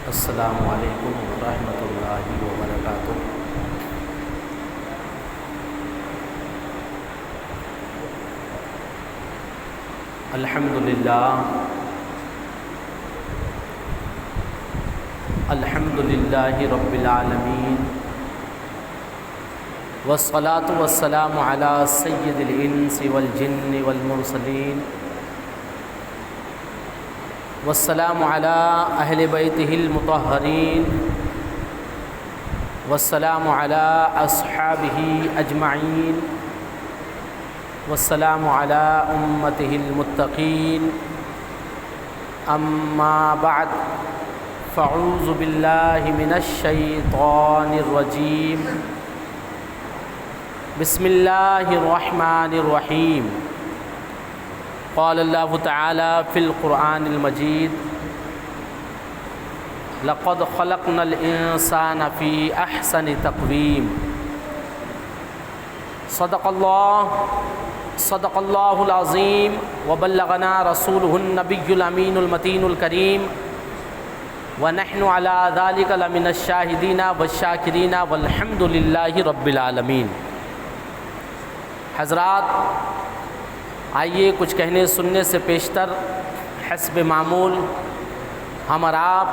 السلام علیکم ورحمۃ اللہ وبرکاتہ۔ الحمد للہ رب العالمین، والصلاة والسلام علی سید الانس والجن والمرسلین، والسلام علی اہل بیتہ المطہرین، والسلام علی اصحابہ اجمعین، والسلام علی امتہ المتقین، اما بعد فاعوذ باللہ من الشیطان الرجیم، بسم اللہ الرحمن الرحیم۔ قال اللہ تعالی فی القرآن المجید، لقد خلقنا الانسان فی احسن تقویم۔ صدق اللہ العظیم، وبلغنا رسولہ النبی الامین المتین الکریم، ونحن علی ذلک لمن الشاہدین والشاکرین والحمد للہ رب العالمین۔ حضرات، آئیے کچھ کہنے سننے سے پیشتر حسب معمول ہم اور آپ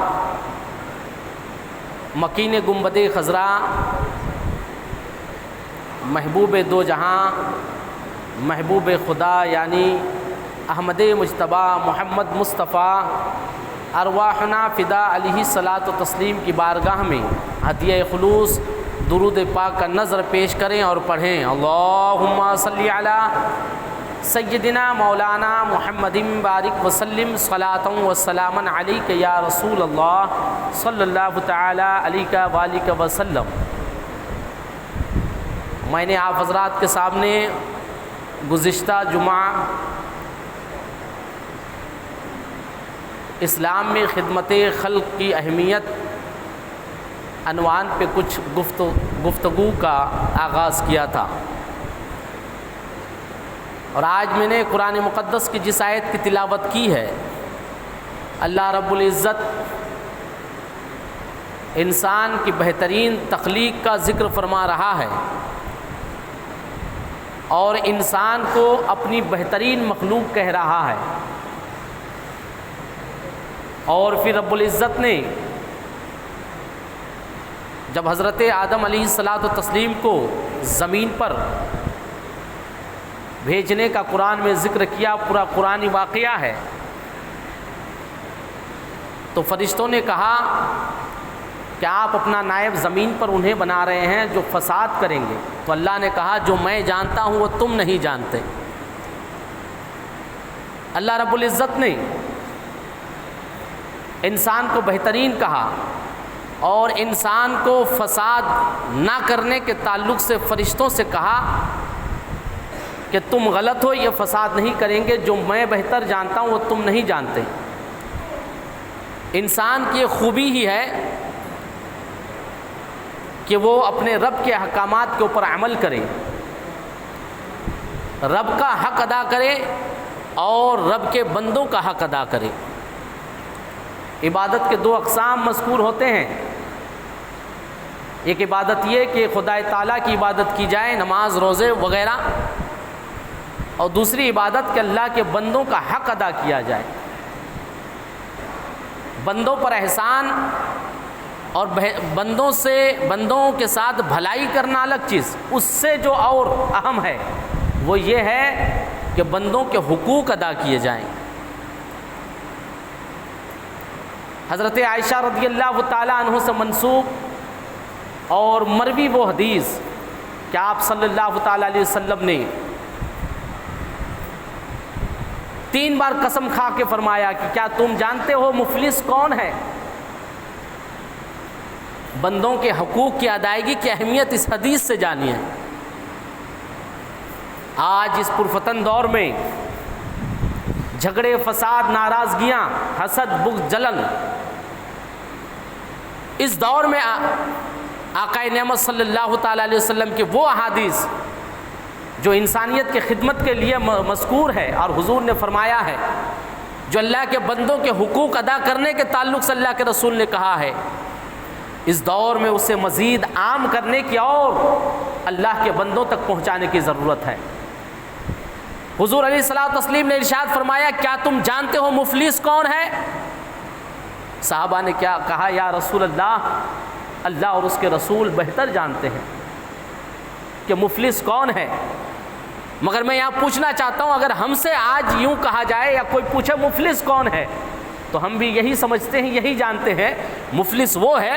مکین گنبد خضرا، محبوب دو جہاں، محبوب خدا یعنی احمد مجتبیٰ محمد مصطفیٰ ارواحنا فدا علیہ الصلاۃ و تسلیم کی بارگاہ میں ہدیہ خلوص درود پاک کا نظر پیش کریں اور پڑھیں۔ اللہم صلی علی سیدنا مولانا محمد بارک وسلم صلاۃ و سلاما علیک یا رسول اللہ صلی اللہ تعالی علیہ وآلہ وسلم۔ میں نے آپ حضرات کے سامنے گزشتہ جمعہ اسلام میں خدمت خلق کی اہمیت عنوان پہ کچھ گفتگو کا آغاز کیا تھا، اور آج میں نے قرآن مقدس کی جس آیت کی تلاوت کی ہے، اللہ رب العزت انسان کی بہترین تخلیق کا ذکر فرما رہا ہے اور انسان کو اپنی بہترین مخلوق کہہ رہا ہے، اور پھر رب العزت نے جب حضرت آدم علیہ الصلاۃ والتسلیم کو زمین پر بھیجنے کا قرآن میں ذکر کیا، پورا قرآنی واقعہ ہے، تو فرشتوں نے کہا کہ آپ اپنا نائب زمین پر انہیں بنا رہے ہیں جو فساد کریں گے، تو اللہ نے کہا جو میں جانتا ہوں وہ تم نہیں جانتے۔ اللہ رب العزت نے انسان کو بہترین کہا اور انسان کو فساد نہ کرنے کے تعلق سے فرشتوں سے کہا کہ تم غلط ہو، یہ فساد نہیں کریں گے، جو میں بہتر جانتا ہوں وہ تم نہیں جانتے۔ انسان کی خوبی ہی ہے کہ وہ اپنے رب کے احکامات کے اوپر عمل کرے، رب کا حق ادا کرے اور رب کے بندوں کا حق ادا کرے۔ عبادت کے دو اقسام مذکور ہوتے ہیں، ایک عبادت یہ کہ خدا تعالیٰ کی عبادت کی جائے، نماز روزے وغیرہ، اور دوسری عبادت کہ اللہ کے بندوں کا حق ادا کیا جائے۔ بندوں پر احسان اور بندوں کے ساتھ بھلائی کرنا الگ چیز، اس سے جو اور اہم ہے وہ یہ ہے کہ بندوں کے حقوق ادا کیے جائیں۔ حضرت عائشہ رضی اللہ تعالیٰ عنہ سے منسوب اور مروی وہ حدیث کہ آپ صلی اللہ تعالیٰ علیہ وسلم نے 3 بار قسم کھا کے فرمایا کہ کیا تم جانتے ہو مفلس کون ہے؟ بندوں کے حقوق کی ادائیگی کی اہمیت اس حدیث سے جانیے۔ آج اس پرفتن دور میں جھگڑے، فساد، ناراضگیاں، حسد، بغض، جلن، اس دور میں آقا نعمت صلی اللہ تعالیٰ علیہ وسلم کے وہ احادیث جو انسانیت کی خدمت کے لیے مذکور ہے، اور حضور نے فرمایا ہے جو اللہ کے بندوں کے حقوق ادا کرنے کے تعلق سے اللہ کے رسول نے کہا ہے، اس دور میں اسے مزید عام کرنے کی اور اللہ کے بندوں تک پہنچانے کی ضرورت ہے۔ حضور علیہ الصلوۃ والتسلیم نے ارشاد فرمایا، کیا تم جانتے ہو مفلس کون ہے؟ صحابہ نے کیا کہا، یا رسول اللہ، اللہ اور اس کے رسول بہتر جانتے ہیں کہ مفلس کون ہے، مگر میں یہاں پوچھنا چاہتا ہوں، اگر ہم سے آج یوں کہا جائے یا کوئی پوچھے مفلس کون ہے، تو ہم بھی یہی سمجھتے ہیں، یہی جانتے ہیں، مفلس وہ ہے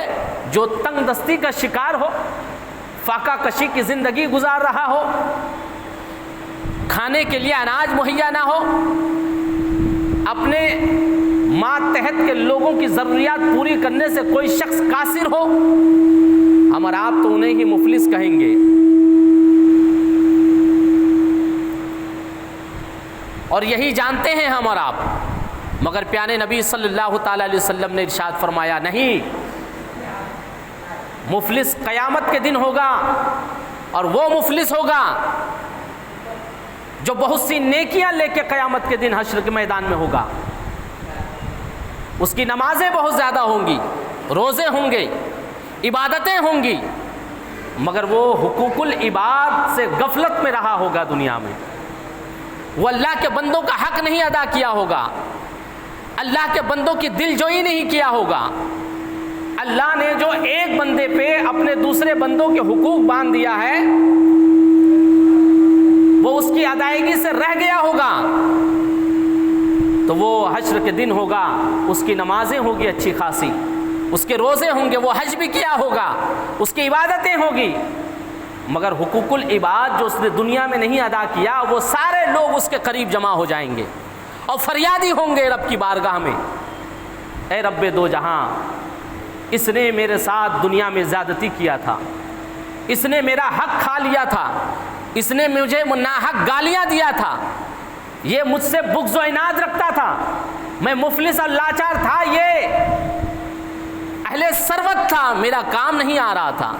جو تنگ دستی کا شکار ہو، فاقہ کشی کی زندگی گزار رہا ہو، کھانے کے لیے اناج مہیا نہ ہو، اپنے ماتحت کے لوگوں کی ضروریات پوری کرنے سے کوئی شخص قاصر ہو، ہم اور آپ تو انہیں ہی مفلس کہیں گے۔ اور یہی جانتے ہیں ہم اور آپ، مگر پیارے نبی صلی اللہ تعالی علیہ وسلم نے ارشاد فرمایا، نہیں، مفلس قیامت کے دن ہوگا، اور وہ مفلس ہوگا جو بہت سی نیکیاں لے کے قیامت کے دن حشر کے میدان میں ہوگا۔ اس کی نمازیں بہت زیادہ ہوں گی، روزے ہوں گے، عبادتیں ہوں گی، مگر وہ حقوق العباد سے غفلت میں رہا ہوگا دنیا میں، وہ اللہ کے بندوں کا حق نہیں ادا کیا ہوگا، اللہ کے بندوں کی دل جوئی نہیں کیا ہوگا۔ اللہ نے جو ایک بندے پہ اپنے دوسرے بندوں کے حقوق باندھ دیا ہے، وہ اس کی ادائیگی سے رہ گیا ہوگا، تو وہ حشر کے دن ہوگا، اس کی نمازیں ہوگی اچھی خاصی، اس کے روزے ہوں گے، وہ حج بھی کیا ہوگا، اس کی عبادتیں ہوگی، مگر حقوق العباد جو اس نے دنیا میں نہیں ادا کیا، وہ سارے لوگ اس کے قریب جمع ہو جائیں گے اور فریادی ہوں گے رب کی بارگاہ میں، اے رب دو جہاں، اس نے میرے ساتھ دنیا میں زیادتی کیا تھا، اس نے میرا حق کھا لیا تھا، اس نے مجھے ناحق گالیاں دیا تھا، یہ مجھ سے بغض و عناد رکھتا تھا، میں مفلس اور لاچار تھا، یہ اہل ثروت تھا، میرا کام نہیں آ رہا تھا۔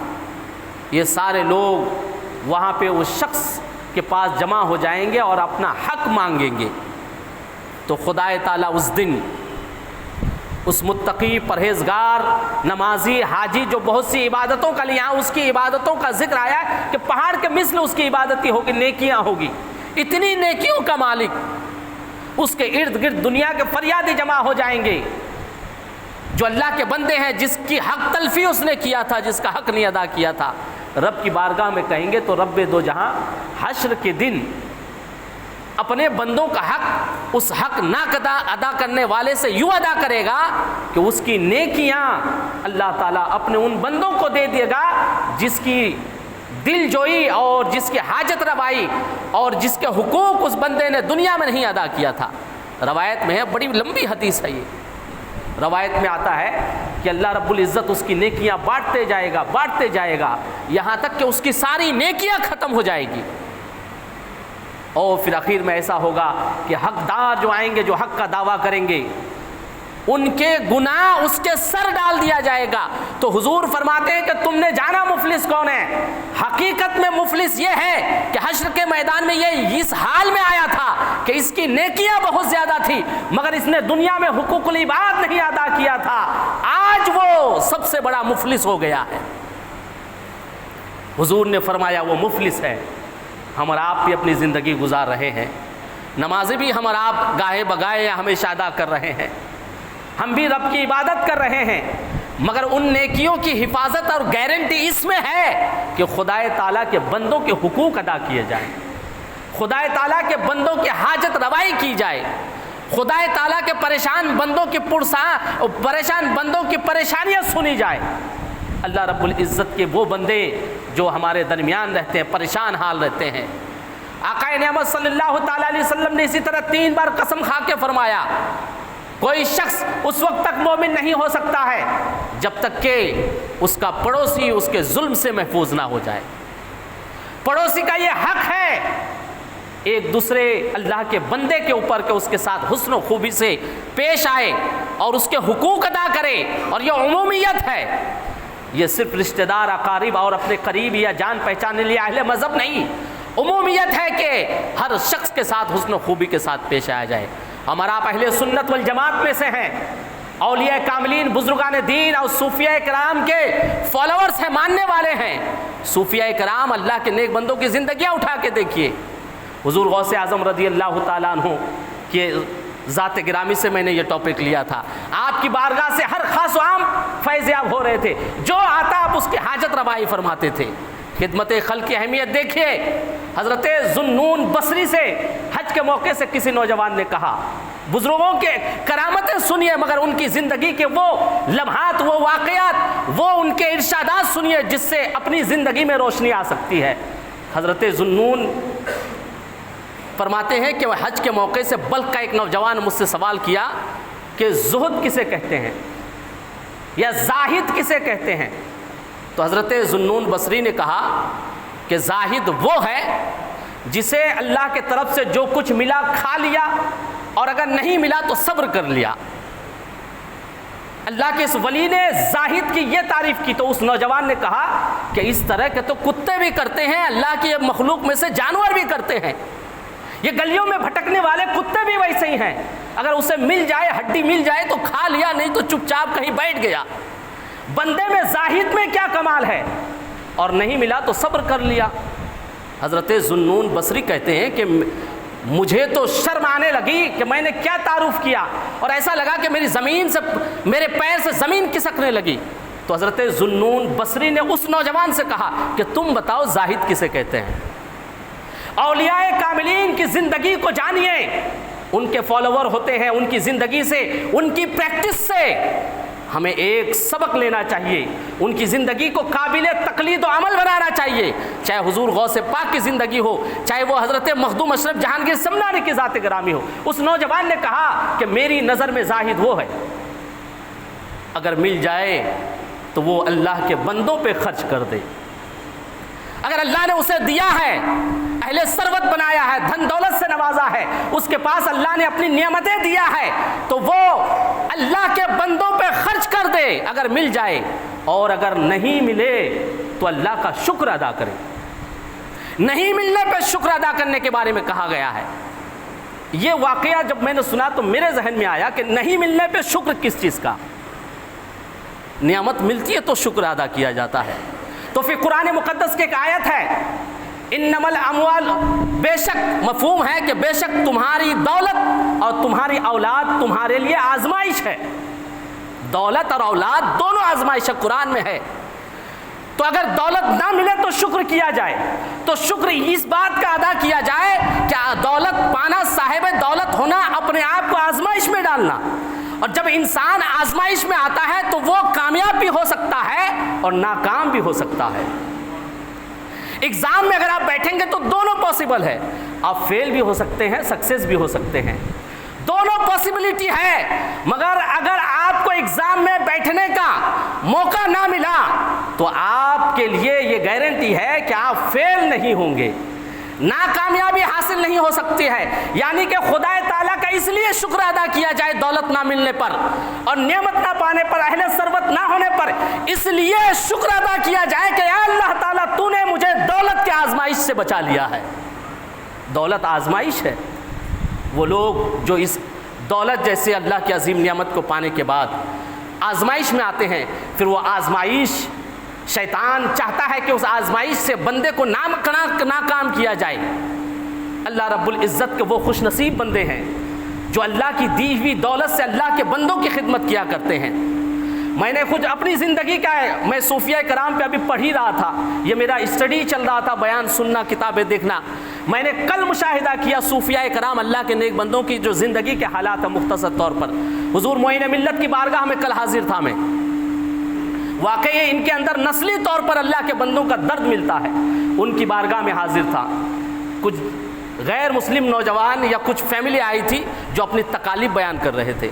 یہ سارے لوگ وہاں پہ اس شخص کے پاس جمع ہو جائیں گے اور اپنا حق مانگیں گے، تو خدا تعالیٰ اس دن اس متقی، پرہیزگار، نمازی، حاجی جو بہت سی عبادتوں کا لیا، اس کی عبادتوں کا ذکر آیا ہے کہ پہاڑ کے مثل اس کی عبادتی ہوگی، نیکیاں ہوگی، اتنی نیکیوں کا مالک، اس کے ارد گرد دنیا کے فریادی جمع ہو جائیں گے، جو اللہ کے بندے ہیں، جس کی حق تلفی اس نے کیا تھا، جس کا حق نہیں ادا کیا تھا، رب کی بارگاہ میں کہیں گے، تو رب دو جہاں حشر کے دن اپنے بندوں کا حق اس حق نہ ادا کرنے والے سے یوں ادا کرے گا کہ اس کی نیکیاں اللہ تعالیٰ اپنے ان بندوں کو دے دے گا جس کی دل جوئی اور جس کی حاجت روائی اور جس کے حقوق اس بندے نے دنیا میں نہیں ادا کیا تھا۔ روایت میں ہے، بڑی لمبی حدیث ہے یہ، روایت میں آتا ہے کہ اللہ رب العزت اس کی نیکیاں بانٹتے جائے گا یہاں تک کہ اس کی ساری نیکیاں ختم ہو جائے گی، اور پھر آخر میں ایسا ہوگا کہ حقدار جو آئیں گے، جو حق کا دعویٰ کریں گے، ان کے گناہ اس کے سر ڈال دیا جائے گا۔ تو حضور فرماتے ہیں کہ تم نے جانا مفلس کون ہے؟ حقیقت میں مفلس یہ ہے کہ حشر کے میدان میں یہ اس حال میں آیا تھا کہ اس کی نیکیاں بہت زیادہ تھی، مگر اس نے دنیا میں حقوق العباد نہیں ادا کیا تھا، آج وہ سب سے بڑا مفلس ہو گیا ہے۔ حضور نے فرمایا وہ مفلس ہے۔ ہم اور آپ بھی اپنی زندگی گزار رہے ہیں، نمازیں بھی ہم اور آپ گاہے بگاہے یا ہمیشہ ادا کر رہے ہیں، ہم بھی رب کی عبادت کر رہے ہیں، مگر ان نیکیوں کی حفاظت اور گارنٹی اس میں ہے کہ خدا تعالیٰ کے بندوں کے حقوق ادا کیے جائیں، خدا تعالیٰ کے بندوں کی حاجت روائی کی جائے، خدا تعالیٰ کے پریشان بندوں کی پریشانیاں سنی جائے۔ اللہ رب العزت کے وہ بندے جو ہمارے درمیان رہتے ہیں، پریشان حال رہتے ہیں، آقا نعمت صلی اللہ تعالیٰ علیہ وسلم نے اسی طرح 3 بار قسم کھا کے فرمایا، کوئی شخص اس وقت تک مومن نہیں ہو سکتا ہے جب تک کہ اس کا پڑوسی اس کے ظلم سے محفوظ نہ ہو جائے۔ پڑوسی کا یہ حق ہے ایک دوسرے اللہ کے بندے کے اوپر کہ اس کے ساتھ حسن و خوبی سے پیش آئے اور اس کے حقوق ادا کرے، اور یہ عمومیت ہے، یہ صرف رشتہ دار، اقارب اور اپنے قریب یا جان پہچان لیے اہل مذہب نہیں، عمومیت ہے کہ ہر شخص کے ساتھ حسن و خوبی کے ساتھ پیش آیا جائے۔ ہمارا اہل سنت والجماعت میں سے ہیں، اولیاء کاملین بزرگان دین اور صوفیاء کرام کے فالوورز ہیں، ماننے والے ہیں۔ صوفیاء کرام اللہ کے نیک بندوں کی زندگیاں اٹھا کے دیکھیے۔ حضور غوث اعظم رضی اللہ تعالیٰ عنہ کے ذات گرامی سے میں نے یہ ٹاپک لیا تھا۔ آپ کی بارگاہ سے ہر خاص و عام فیض یاب ہو رہے تھے، جو آتا آپ اس کی حاجت روائی فرماتے تھے۔ خدمت خلق کی اہمیت دیکھیے، حضرت ذوالنون بصری سے حج کے موقع سے کسی نوجوان نے کہا، بزرگوں کے کرامتیں سنیے مگر ان کی زندگی کے وہ لمحات، وہ واقعات، وہ ان کے ارشادات سنیے جس سے اپنی زندگی میں روشنی آ سکتی ہے۔ حضرت ذوالنون فرماتے ہیں کہ وہ حج کے موقع سے بلخ کا ایک نوجوان مجھ سے سوال کیا کہ زہد کسے کہتے ہیں یا زاہد کسے کہتے ہیں؟ تو حضرت ذوالنون بصری نے کہا کہ زاہد وہ ہے جسے اللہ کے طرف سے جو کچھ ملا کھا لیا اور اگر نہیں ملا تو صبر کر لیا۔ اللہ کے اس ولی نے زاہد کی یہ تعریف کی تو اس نوجوان نے کہا کہ اس طرح کے تو کتے بھی کرتے ہیں، اللہ کی مخلوق میں سے جانور بھی کرتے ہیں، یہ گلیوں میں بھٹکنے والے کتے بھی ویسے ہی ہیں، اگر اسے مل جائے، ہڈی مل جائے تو کھا لیا، نہیں تو چپ چاپ کہیں بیٹھ گیا۔ بندے میں زاہد میں کیا کمال ہے؟ اور نہیں ملا تو صبر کر لیا۔ حضرت ذوالنون بصری کہتے ہیں کہ مجھے تو شرم آنے لگی کہ میں نے کیا تعارف کیا، اور ایسا لگا کہ میرے پیر سے زمین کھسکنے لگی۔ تو حضرت ذوالنون بصری نے اس نوجوان سے کہا کہ تم بتاؤ زاہد کسے کہتے ہیں؟ اولیاء کاملین کی زندگی کو جانیے، ان کے فالوور ہوتے ہیں، ان کی زندگی سے، ان کی پریکٹس سے ہمیں ایک سبق لینا چاہیے، ان کی زندگی کو قابل تقلید و عمل بنانا چاہیے، چاہے حضور غوث پاک کی زندگی ہو، چاہے وہ حضرت مخدوم اشرف جہانگیر سمنانی کی ذات گرامی ہو۔ اس نوجوان نے کہا کہ میری نظر میں زاہد وہ ہے اگر مل جائے تو وہ اللہ کے بندوں پہ خرچ کر دے، اگر اللہ نے اسے دیا ہے، اہل ثروت بنایا ہے، دھن دولت سے نوازا ہے، اس کے پاس اللہ نے اپنی نعمتیں دیا ہے، تو وہ اللہ کے بندوں پہ خرچ کر دے اگر مل جائے، اور اگر نہیں ملے تو اللہ کا شکر ادا کرے۔ نہیں ملنے پہ شکر ادا کرنے کے بارے میں کہا گیا ہے۔ یہ واقعہ جب میں نے سنا تو میرے ذہن میں آیا کہ نہیں ملنے پہ شکر کس چیز کا؟ نعمت ملتی ہے تو شکر ادا کیا جاتا ہے۔ تو پھر قرآن مقدس کی ایک آیت ہے، انما الاموال، بے شک مفہوم ہے کہ بے شک تمہاری دولت اور تمہاری اولاد تمہارے لیے آزمائش ہے۔ دولت اور اولاد دونوں آزمائش قرآن میں ہے۔ تو اگر دولت نہ ملے تو شکر کیا جائے، تو شکر اس بات کا ادا کیا جائے کہ دولت پانا، صاحب دولت ہونا، اپنے آپ کو آزمائش میں ڈالنا، اور جب انسان آزمائش میں آتا ہے تو وہ کامیاب بھی ہو سکتا ہے اور ناکام بھی ہو سکتا ہے۔ ایگزام میں اگر آپ بیٹھیں گے تو دونوں پاسبل ہے، آپ فیل بھی ہو سکتے ہیں، سکسیس بھی ہو سکتے ہیں، دونوں پاسبلٹی ہے۔ مگر اگر آپ کو ایگزام میں بیٹھنے کا موقع نہ ملا تو آپ کے لیے یہ گارنٹی ہے کہ آپ فیل نہیں ہوں گے، ناکامیابی حاصل نہیں ہو سکتی ہے۔ یعنی کہ خدا تعالیٰ کا اس لیے شکر ادا کیا جائے دولت نہ ملنے پر اور نعمت نہ پانے پر، اہل ثروت نہ ہونے پر، اس لیے شکر ادا کیا جائے کہ یا اللہ تعالیٰ تو نے مجھے دولت کے آزمائش سے بچا لیا ہے۔ دولت آزمائش ہے۔ وہ لوگ جو اس دولت جیسے اللہ کی عظیم نعمت کو پانے کے بعد آزمائش میں آتے ہیں، پھر وہ آزمائش شیطان چاہتا ہے کہ اس آزمائش سے بندے کو ناکام کیا جائے۔ اللہ رب العزت کے وہ خوش نصیب بندے ہیں جو اللہ کی دی ہوئی دولت سے اللہ کے بندوں کی خدمت کیا کرتے ہیں۔ میں نے خود اپنی زندگی کا ہے، میں صوفیاء کرام پہ ابھی پڑھ ہی رہا تھا، یہ میرا اسٹڈی چل رہا تھا، بیان سننا، کتابیں دیکھنا۔ میں نے کل مشاہدہ کیا صوفیاء کرام، اللہ کے نیک بندوں کی جو زندگی کے حالات ہیں مختصر طور پر۔ حضور معین ملت کی بارگاہ میں کل حاضر تھا میں، واقعی ان کے اندر نسلی طور پر اللہ کے بندوں کا درد ملتا ہے، ان کی بارگاہ میں حاضر تھا۔ کچھ غیر مسلم نوجوان یا کچھ فیملی آئی تھی جو اپنی تکالیف بیان کر رہے تھے۔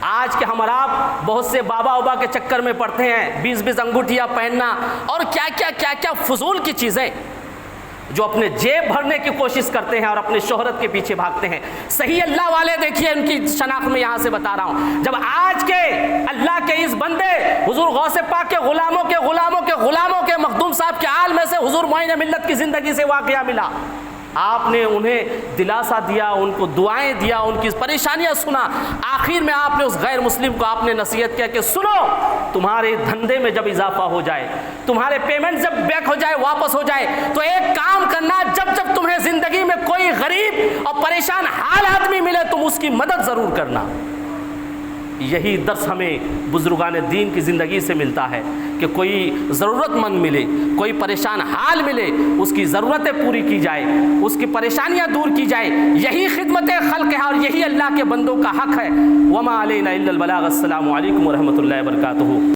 آج کے ہم آپ بہت سے بابا وبا کے چکر میں پڑتے ہیں، 20 انگوٹھیاں پہننا اور کیا فضول کی چیزیں جو اپنے جیب بھرنے کی کوشش کرتے ہیں اور اپنے شہرت کے پیچھے بھاگتے ہیں۔ صحیح اللہ والے دیکھیے ان کی شناخت میں یہاں سے بتا رہا ہوں، جب آج کے اللہ کے اس بندے حضور غوث پاک کے غلاموں کے مخدوم صاحب کے آل میں سے حضور معین ملت کی زندگی سے واقعہ ملا، آپ نے انہیں دلاسا دیا، ان کو دعائیں دیا، ان کی پریشانیاں سنا، آخر میں آپ نے اس غیر مسلم کو آپ نے نصیحت کیا کہ سنو، تمہارے دھندے میں جب اضافہ ہو جائے، تمہارے پیمنٹ جب بیک ہو جائے، واپس ہو جائے، تو ایک کام کرنا، جب جب تمہیں زندگی میں کوئی غریب اور پریشان حال آدمی ملے تم اس کی مدد ضرور کرنا۔ یہی درس ہمیں بزرگان دین کی زندگی سے ملتا ہے کہ کوئی ضرورت مند ملے، کوئی پریشان حال ملے، اس کی ضرورتیں پوری کی جائے، اس کی پریشانیاں دور کی جائے، یہی خدمت خلق ہے اور یہی اللہ کے بندوں کا حق ہے۔ وما علینا الا البلاغ۔ السلام علیکم ورحمۃ اللہ وبرکاتہ۔